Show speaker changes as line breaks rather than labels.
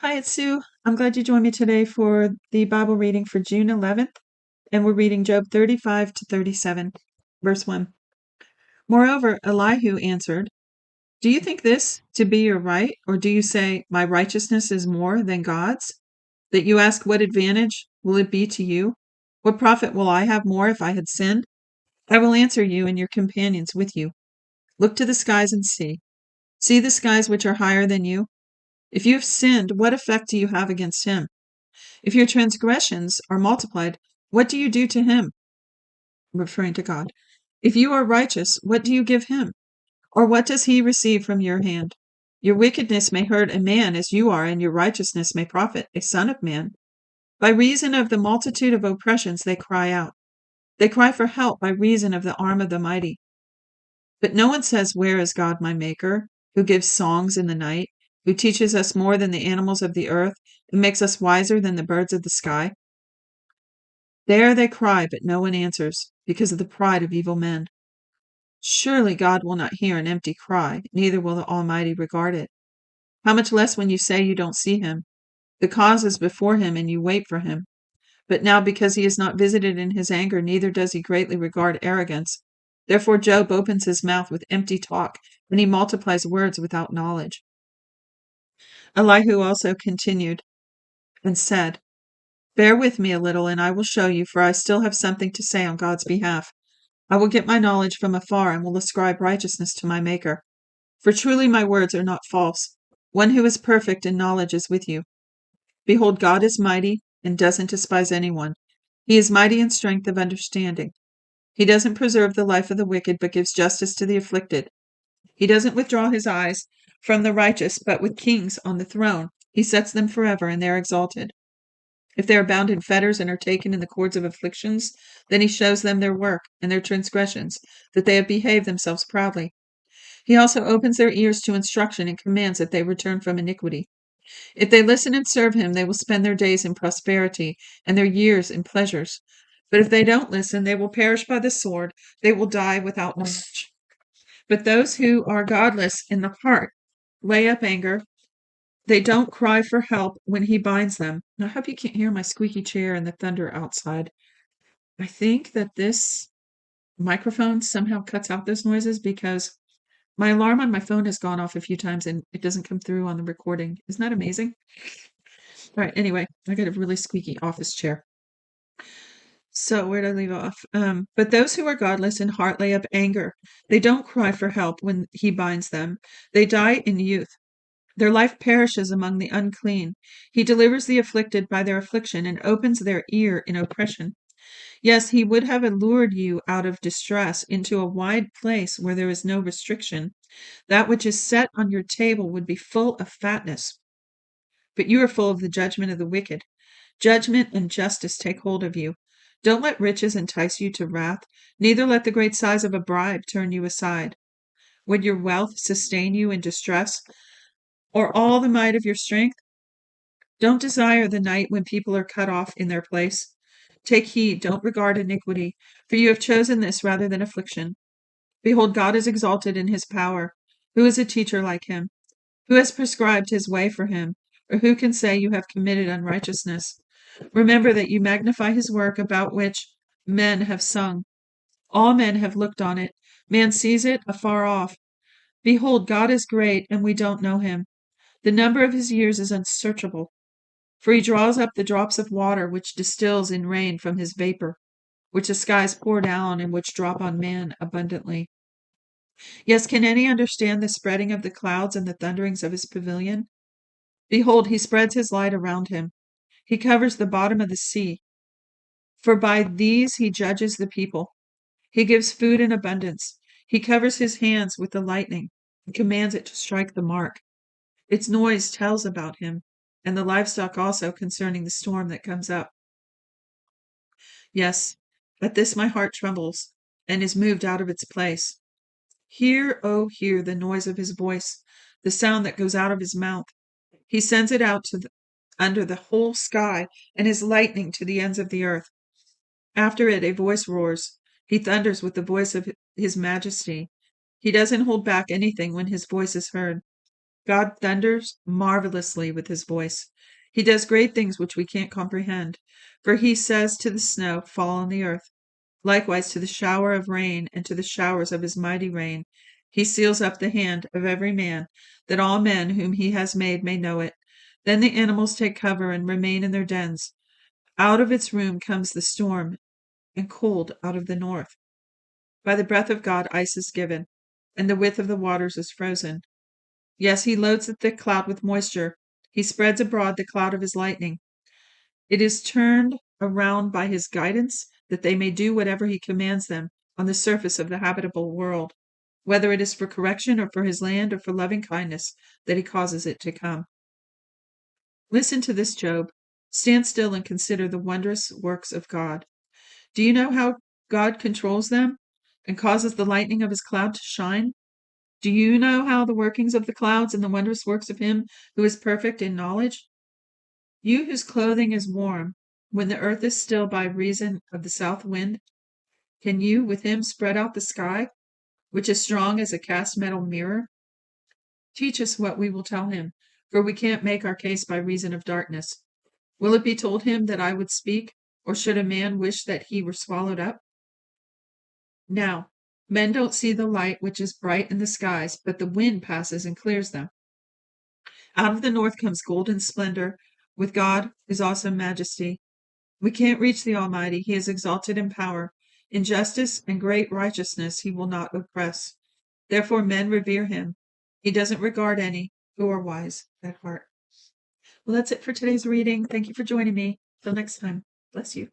Hi, it's Sue. I'm glad you joined me today for the Bible reading for June 11th, and we're reading Job 35 to 37, verse 1. Moreover, Elihu answered, Do you think this to be your right, or do you say, My righteousness is more than God's? That you ask, What advantage will it be to you? What profit will I have more if I had sinned? I will answer you and your companions with you. Look to the skies and see. See the skies which are higher than you? If you have sinned, what effect do you have against him? If your transgressions are multiplied, what do you do to him? Referring to God. If you are righteous, what do you give him? Or what does he receive from your hand? Your wickedness may hurt a man as you are, and your righteousness may profit a son of man. By reason of the multitude of oppressions, they cry out. They cry for help by reason of the arm of the mighty. But no one says, Where is God my Maker, who gives songs in the night, who teaches us more than the animals of the earth, and makes us wiser than the birds of the sky? There they cry, but no one answers, because of the pride of evil men. Surely God will not hear an empty cry, neither will the Almighty regard it. How much less when you say you don't see him? The cause is before him, and you wait for him. But now, because he is not visited in his anger, neither does he greatly regard arrogance. Therefore Job opens his mouth with empty talk, and he multiplies words without knowledge. Elihu also continued and said, Bear with me a little, and I will show you, for I still have something to say on God's behalf. I will get my knowledge from afar, and will ascribe righteousness to my Maker. For truly my words are not false. One who is perfect in knowledge is with you. Behold, God is mighty, and doesn't despise anyone. He is mighty in strength of understanding. He doesn't preserve the life of the wicked, but gives justice to the afflicted. He doesn't withdraw his eyes from the righteous, but with kings on the throne, he sets them forever, and they are exalted. If they are bound in fetters and are taken in the cords of afflictions, then he shows them their work and their transgressions, that they have behaved themselves proudly. He also opens their ears to instruction and commands that they return from iniquity. If they listen and serve him, they will spend their days in prosperity and their years in pleasures. But if they don't listen, they will perish by the sword. They will die without knowledge. But those who are godless in the heart lay up anger. They don't cry for help when he binds them. I hope you can't hear my squeaky chair and the thunder outside. I think that this microphone somehow cuts out those noises because my alarm on my phone has gone off a few times and it doesn't come through on the recording. Isn't that amazing? All right, anyway, I got a really squeaky office chair. So where did I leave off? But those who are godless in heart lay up anger. They don't cry for help when he binds them. They die in youth. Their life perishes among the unclean. He delivers the afflicted by their affliction and opens their ear in oppression. Yes, he would have allured you out of distress into a wide place where there is no restriction. That which is set on your table would be full of fatness. But you are full of the judgment of the wicked. Judgment and justice take hold of you. Don't let riches entice you to wrath, neither let the great size of a bribe turn you aside. Would your wealth sustain you in distress, or all the might of your strength? Don't desire the night when people are cut off in their place. Take heed, don't regard iniquity, for you have chosen this rather than affliction. Behold, God is exalted in his power. Who is a teacher like him? Who has prescribed his way for him? Or who can say you have committed unrighteousness? Remember that you magnify his work about which men have sung. All men have looked on it. Man sees it afar off. Behold, God is great, and we don't know him. The number of his years is unsearchable. For he draws up the drops of water which distills in rain from his vapor, which the skies pour down and which drop on man abundantly. Yes, can any understand the spreading of the clouds and the thunderings of his pavilion? Behold, he spreads his light around him. He covers the bottom of the sea. For by these he judges the people. He gives food in abundance. He covers his hands with the lightning and commands it to strike the mark. Its noise tells about him, and the livestock also concerning the storm that comes up. Yes, at this my heart trembles and is moved out of its place. Hear, oh, hear the noise of his voice, the sound that goes out of his mouth. He sends it out under the whole sky, and his lightning to the ends of the earth. After it, a voice roars. He thunders with the voice of his majesty. He doesn't hold back anything when his voice is heard. God thunders marvelously with his voice. He does great things which we can't comprehend. For he says to the snow, fall on the earth. Likewise to the shower of rain and to the showers of his mighty rain. He seals up the hand of every man, that all men whom he has made may know it. Then the animals take cover and remain in their dens. Out of its room comes the storm, and cold out of the north. By the breath of God ice is given, and the width of the waters is frozen. Yes, he loads the thick cloud with moisture. He spreads abroad the cloud of his lightning. It is turned around by his guidance, that they may do whatever he commands them on the surface of the habitable world, whether it is for correction or for his land or for loving kindness that he causes it to come. Listen to this, Job. Stand still and consider the wondrous works of God. Do you know how God controls them and causes the lightning of his cloud to shine? Do you know how the workings of the clouds and the wondrous works of him who is perfect in knowledge? You whose clothing is warm, when the earth is still by reason of the south wind, can you with him spread out the sky, which is strong as a cast metal mirror? Teach us what we will tell him, for we can't make our case by reason of darkness. Will it be told him that I would speak, or should a man wish that he were swallowed up? Now, men don't see the light which is bright in the skies, but the wind passes and clears them. Out of the north comes golden splendor. With God is awesome majesty. We can't reach the Almighty. He is exalted in power. In justice and great righteousness he will not oppress. Therefore men revere him. He doesn't regard any who are wise at heart. Well, that's it for today's reading. Thank you for joining me. Till next time. Bless you.